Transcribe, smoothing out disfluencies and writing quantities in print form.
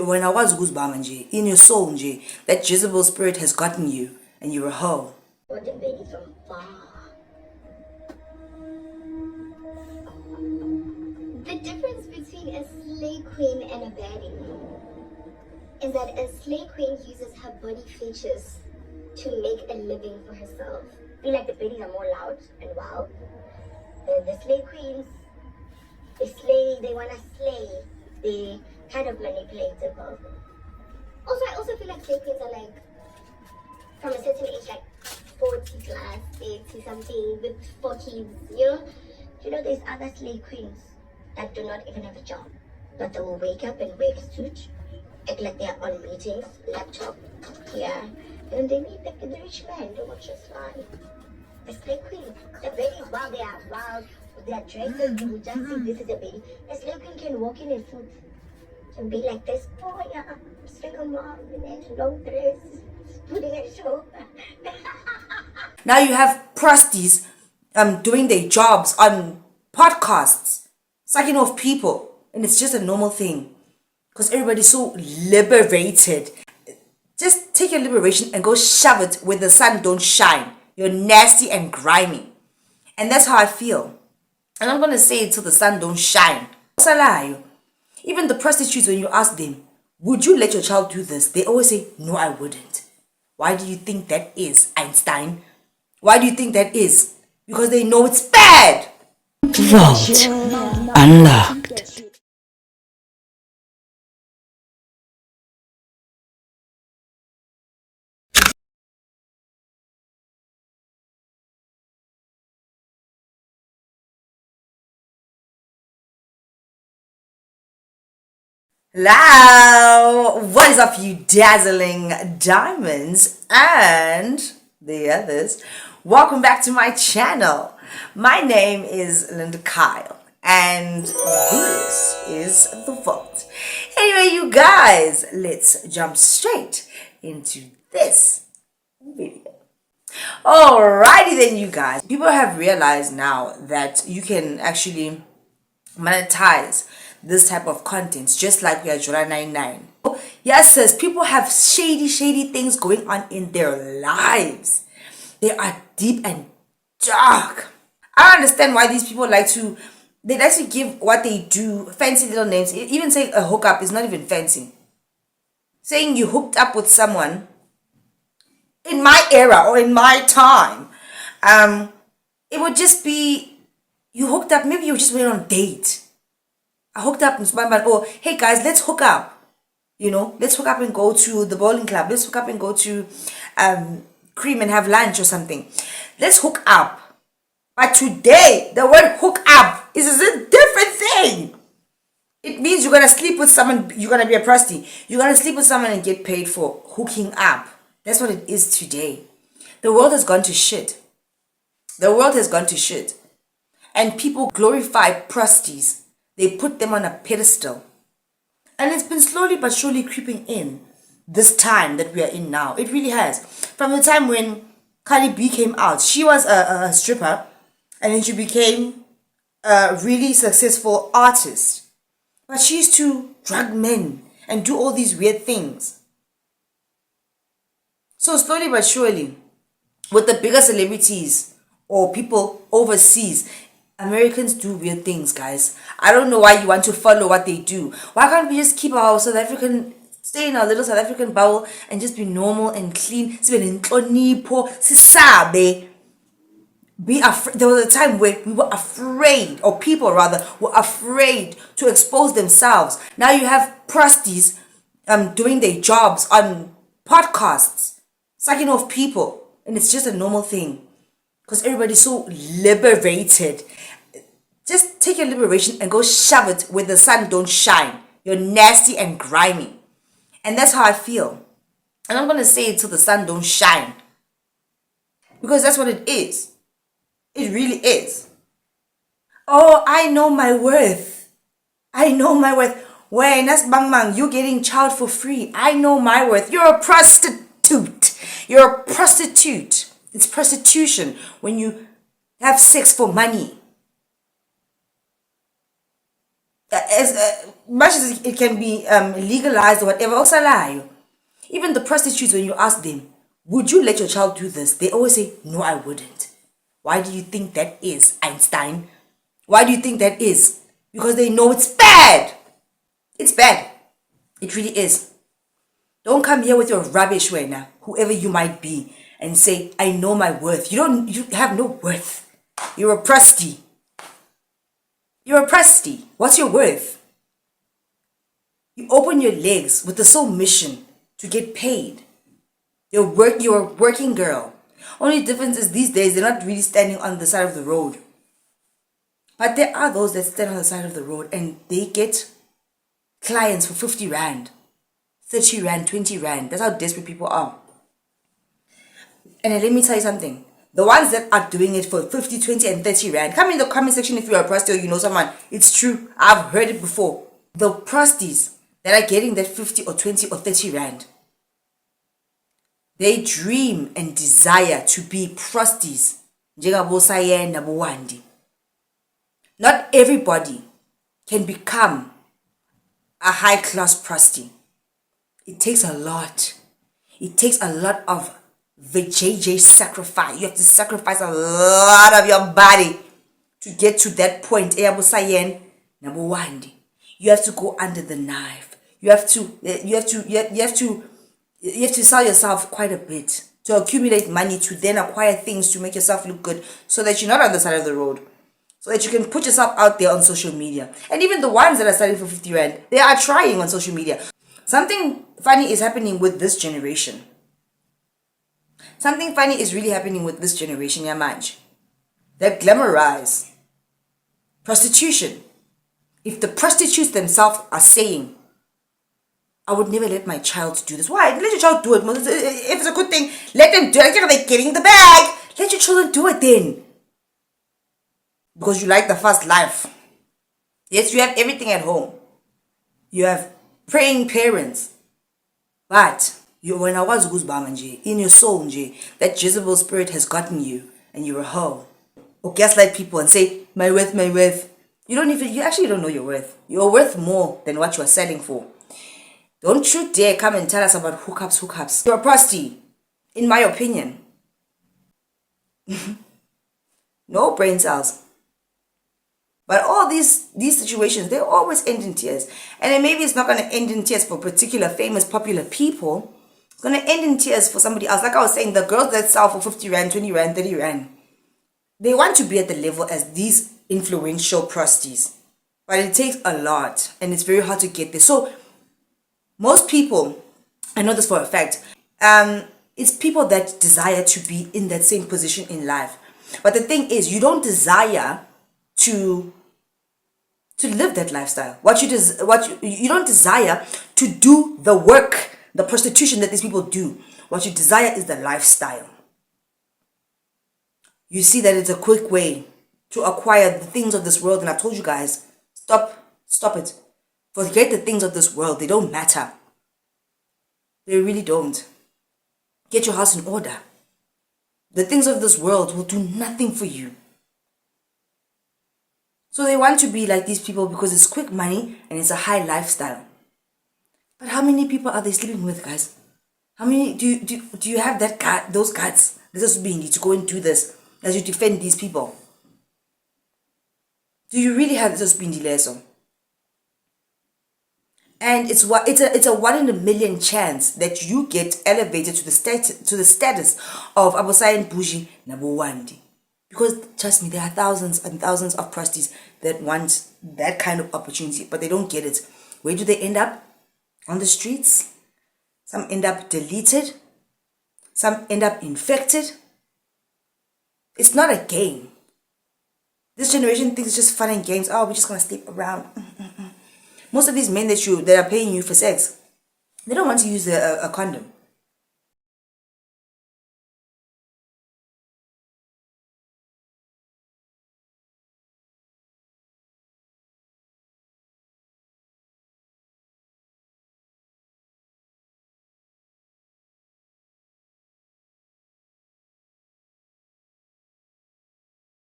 when I was nje, in your soul nje, that Jezebel spirit has gotten you and you're a hoe. Or the baby from far. The difference between a slay queen and a baddie is that a slay queen uses her body features to make a living for herself. I feel like the baddies are more loud and wild. The slay queens, they slay, they want to slay. They kind of maniplatable. Also, I also feel like slay queens are like, from a certain age, like 40 plus, 80 something, with 4 kids, you know, there's other slay queens that do not even have a job, but they will wake up and wear a suit, act like they're on meetings, laptop, and they meet the rich man, do what just fine. The slay queen, the babies, while they are wild, their dresses, you just see this is a baby. A slay queen can walk in a suit and be like this, oh yeah, single mom in a long dress, putting a show. Now you have prosties doing their jobs on podcasts, sucking off people, and it's just a normal thing because everybody's so liberated. Just take your liberation and go shove it where the sun don't shine. You're nasty and grimy, and that's how I feel. And I'm gonna say it till the sun don't shine. Even the prostitutes, when you ask them, would you let your child do this? They always say, no, I wouldn't. Why do you think that is, Einstein? Why do you think that is? Because they know it's bad. Vault unlocked. Hello, what is up, you dazzling diamonds and the others? Welcome back to my channel. My name is Linda Kyle and this is The Vault. Anyway, you guys, let's jump straight into this video. Alrighty then, you guys. People have realized now that you can actually monetize this type of content, just like we are Jura 99. Yes, sis, people have shady things going on in their lives. They are deep and dark. I understand why these people like to give what they do fancy little names. Even saying a hookup is not even fancy. Saying you hooked up with someone in my era or in my time, it would just be you hooked up. Maybe you just went on a date. I hooked up with someone, or hey guys, let's hook up. Let's hook up and go to the bowling club. Let's hook up and go to Cream and have lunch or something. Let's hook up. But today, the word hook up is a different thing. It means you're gonna sleep with someone. You're gonna be a prostitute. You're gonna sleep with someone and get paid for hooking up. That's what it is today. The world has gone to shit. The world has gone to shit, and people glorify prostitutes. They put them on a pedestal. And it's been slowly but surely creeping in this time that we are in now. It really has. From the time when Cardi B came out, she was a stripper and then she became a really successful artist. But she used to drug men and do all these weird things. So slowly but surely, with the bigger celebrities or people overseas, Americans do weird things, guys. I don't know why you want to follow what they do. Why can't we just keep our stay in our little South African bubble and just be normal and clean? There was a time where we were afraid, or people rather, were afraid to expose themselves. Now you have prostitutes doing their jobs on podcasts, sucking off people, and it's just a normal thing. Because everybody's so liberated. Just take your liberation and go shove it where the sun don't shine. You're nasty and grimy. And that's how I feel. And I'm going to say it till the sun don't shine. Because that's what it is. It really is. Oh, I know my worth. I know my worth. When that's bang bang, you're getting child for free. I know my worth. You're a prostitute. You're a prostitute. It's prostitution when you have sex for money. as much as it can be legalized or whatever, osalayo. Even the prostitutes, when you ask them, would you let your child do this? They always say, no, I wouldn't. Why do you think that is, Einstein? Why do you think that is? Because they know it's bad. It's bad. It really is. Don't come here with your rubbish right now, whoever you might be, and say, I know my worth. You have no worth. You're a prostitute. You're a prostitute. What's your worth? You open your legs with the sole mission to get paid. You're a working girl. Only difference is these days they're not really standing on the side of the road. But there are those that stand on the side of the road and they get clients for 50 rand, 30 rand, 20 rand. That's how desperate people are. And let me tell you something. The ones that are doing it for 50, 20 and 30 rand, come in the comment section if you're a prostitute or you know someone. It's true. I've heard it before. The prostitutes that are getting that 50 or 20 or 30 rand, they dream and desire to be prostitutes. Not everybody can become a high-class prostitute. It takes a lot. It takes a lot of VJJ sacrifice. You have to sacrifice a lot of your body to get to that point. You have to go under the knife. You have to sell yourself quite a bit to accumulate money to then acquire things to make yourself look good so that you're not on the side of the road. So that you can put yourself out there on social media. And even the ones that are selling for 50 rand, they are trying on social media. Something funny is happening with this generation. Something funny is really happening with this generation, Yamaj. They glamorize prostitution. If the prostitutes themselves are saying, I would never let my child do this. Why? Let your child do it. If it's a good thing, let them do it. They're getting the bag. Let your children do it then. Because you like the fast life. Yes, you have everything at home. You have praying parents. But when I was in your soul, that Jezebel spirit has gotten you and you're a hoe. Or gaslight people and say, my worth, my worth. You actually don't know your worth. You're worth more than what you are selling for. Don't you dare come and tell us about hookups. You're a prostitute, in my opinion. No brain cells. But all these situations, they always end in tears. And then maybe it's not going to end in tears for particular famous, popular people. It's going to end in tears for somebody else. Like I was saying, the girls that sell for 50 rand, 20 rand, 30 rand, they want to be at the level as these influential prostitutes. But it takes a lot and it's very hard to get there. So most people, I know this for a fact, it's people that desire to be in that same position in life. But the thing is, you don't desire to live that lifestyle. You don't desire to do the work, the prostitution that these people do. What you desire is the lifestyle. You see that it's a quick way to acquire the things of this world, and I've told you guys, stop it. Forget the things of this world. They don't matter. They really don't. Get your house in order. The things of this world will do nothing for you. So they want to be like these people because it's quick money and it's a high lifestyle. But how many people are they sleeping with, guys? How many do you have those guts? This is being to go and do this as you defend these people. Do you really have this being leso? And it's a 1 in a million chance that you get elevated to the status of Abosayan Buji Nabuwandi. Because trust me, there are thousands and thousands of prostitutes that want that kind of opportunity, but they don't get it. Where do they end up? On the streets. Some end up deleted. Some end up infected. It's not a game. This generation thinks it's just fun and games. Oh, we're just gonna sleep around. Most of these men that are paying you for sex, they don't want to use a condom.